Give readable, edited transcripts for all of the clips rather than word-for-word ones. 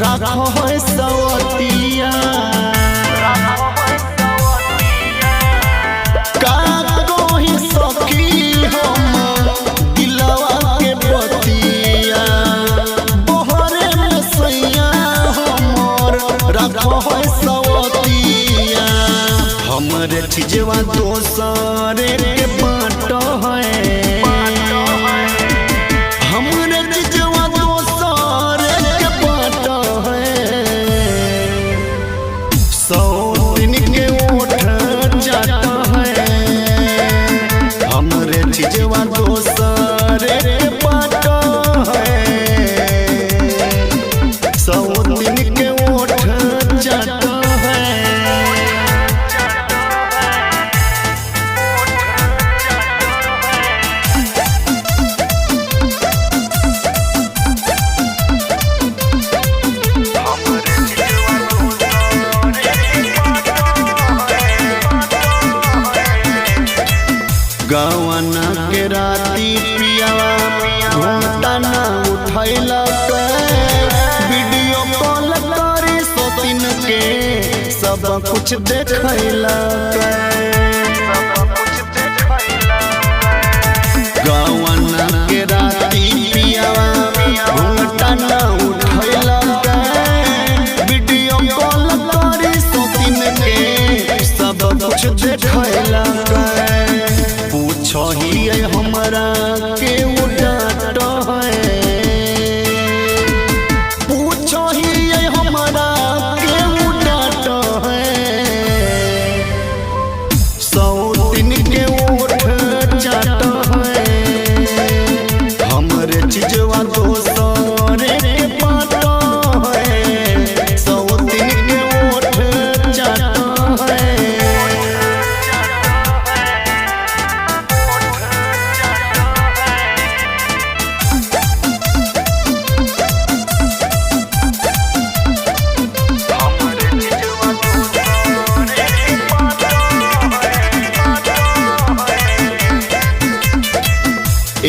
राखो है सवतिया काको ही सखी हम दिलवा के बतिया बोहरे में सैया हमर राखो है सवतिया हमरे चीजवा दोसरे के बाँट है गवाना के राती पियावा घूमता ना उठैला वीडियो कॉल करी सोतिन के सब कुछ देखैला गवाना के राती पियावा घूमता ना उठैला वीडियो कॉल करी सोतिन के सब कुछ देखैला पूछही हमरा के उडाट है पूछही हमरा के उडाट है सौ दिन के ओठ चाट है हमरे चीजवा दोसरे के बाँट है सौ दिन के ओठ चाट है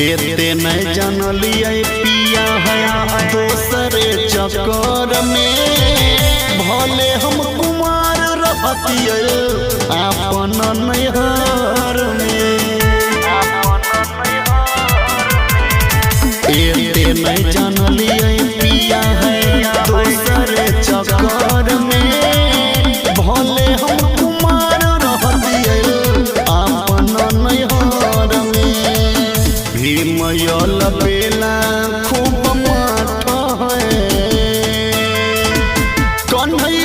एते नहीं जानलिए पिया है दोसरे चक्कर में भले हम कुमार रहतिए अपन नैहर में एते नहीं जानलिए पिया है दोसरे चक्कर में भले हम कुमार रहतिए अपन नैहर में भीमयल बेला खूब माठ है कन्हैया